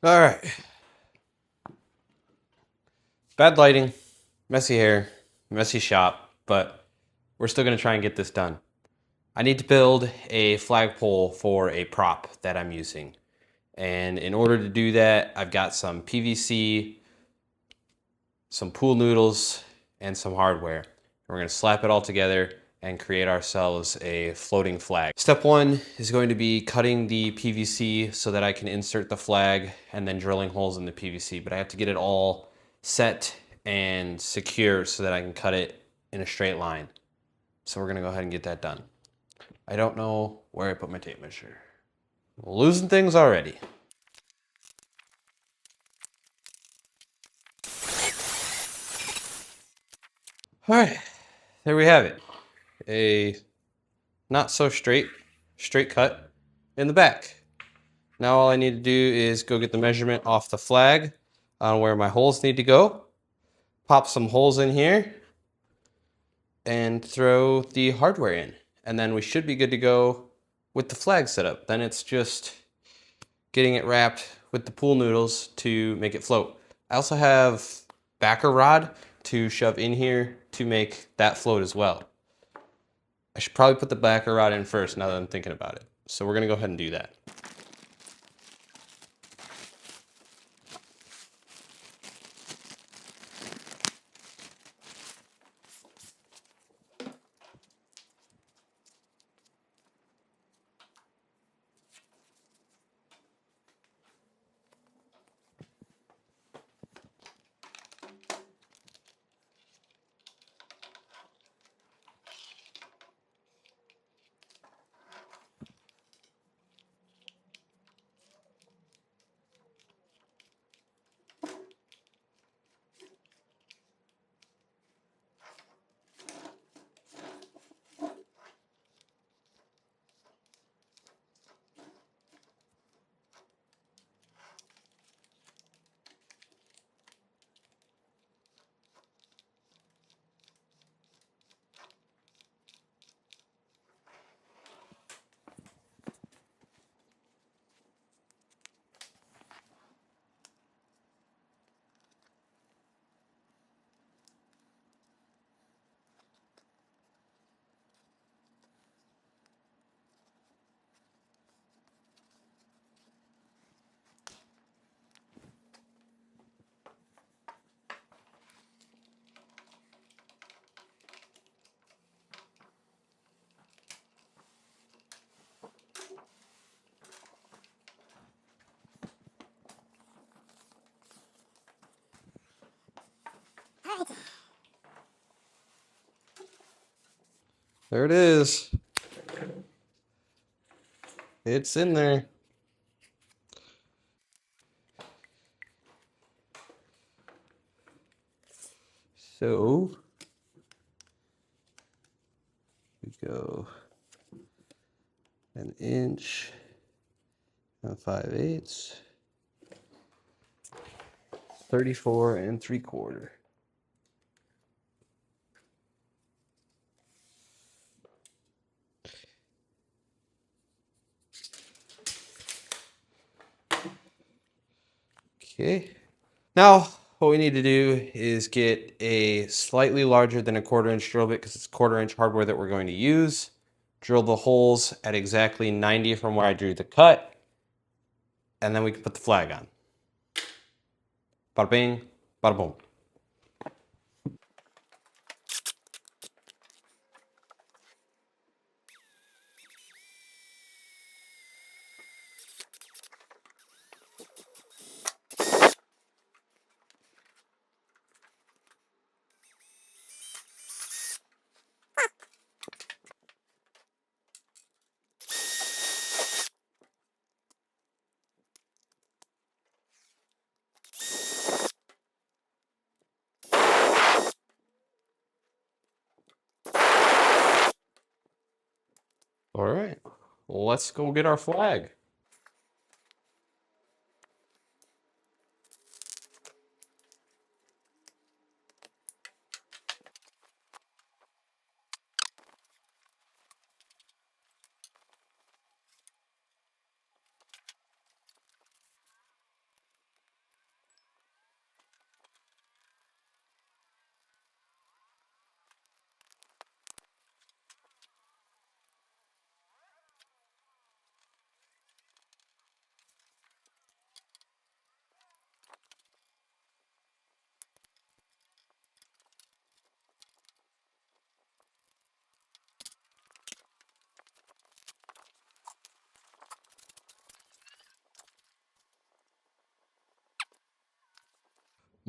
All right. Bad lighting, messy hair, messy shop, but we're still going to try and get this done. I need to build a flagpole for a prop that I'm using. And in order to do that, I've got some PVC, some pool noodles, and some hardware. And we're going to slap it all together and create ourselves a floating flag. Step one is going to be cutting the PVC so that I can insert the flag and then drilling holes in the PVC. But I have to get it all set and secure so that I can cut it in a straight line. So we're gonna go ahead and get that done. I don't know where I put my tape measure. Losing things already. All right, there we have it. A not so straight cut in the back. Now all I need to do is go get the measurement off the flag on where my holes need to go, pop some holes in here, and throw the hardware in. And then we should be good to go with the flag setup. Then it's just getting it wrapped with the pool noodles to make it float. I also have backer rod to shove in here to make that float as well. I should probably put the backer rod in first now that I'm thinking about it. So we're gonna go ahead and do that. There it is. It's in there. So we go 1 inch and 5/8, 34 3/4. Okay. Now, what we need to do is get a slightly larger than a 1/4 inch drill bit because it's 1/4 inch hardware that we're going to use. Drill the holes at exactly 90 from where I drew the cut, and then we can put the flag on. Bada bing, bada boom. All right, let's go get our flag.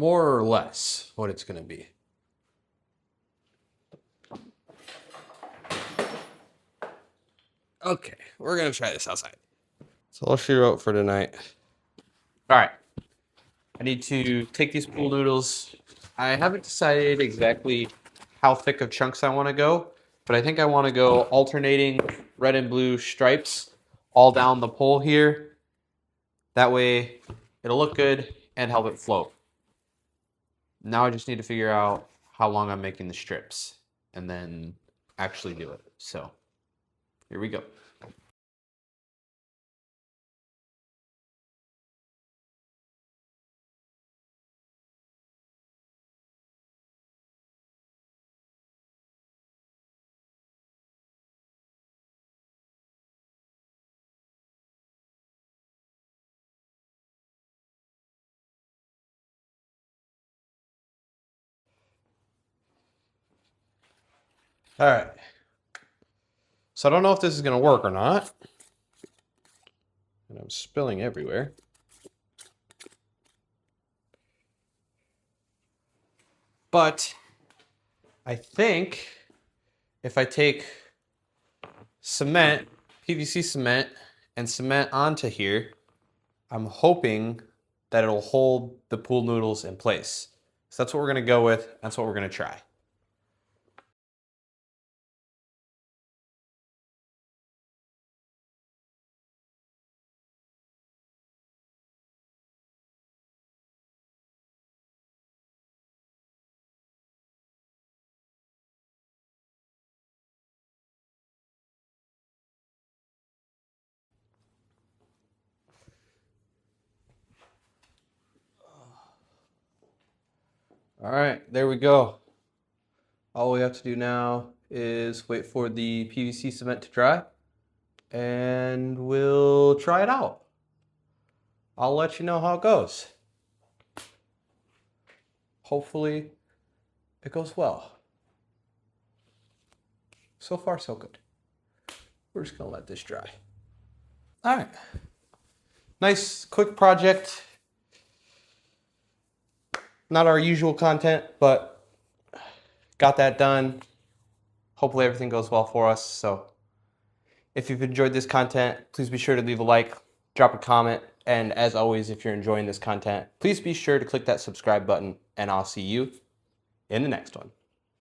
more or less what it's going to be. Okay, we're going to try this outside. So I'll shoot out for tonight. All right. I need to take these pool noodles. I haven't decided exactly how thick of chunks I want to go, but I think I want to go alternating red and blue stripes all down the pole here. That way it'll look good and help it float. Now I just need to figure out how long I'm making the strips and then actually do it. So here we go. All right. So I don't know if this is going to work or not. And I'm spilling everywhere. But I think if I take cement, PVC cement, and cement onto here, I'm hoping that it'll hold the pool noodles in place. So that's what we're going to go with. That's what we're going to try. All right, there we go. All we have to do now is wait for the PVC cement to dry, and we'll try it out. I'll let you know how it goes. Hopefully, it goes well. So far, so good. We're just gonna let this dry. All right. Nice, quick project. Not our usual content, but got that done. Hopefully everything goes well for us. So if you've enjoyed this content, please be sure to leave a like, drop a comment, and as always, if you're enjoying this content, please be sure to click that subscribe button, and I'll see you in the next one.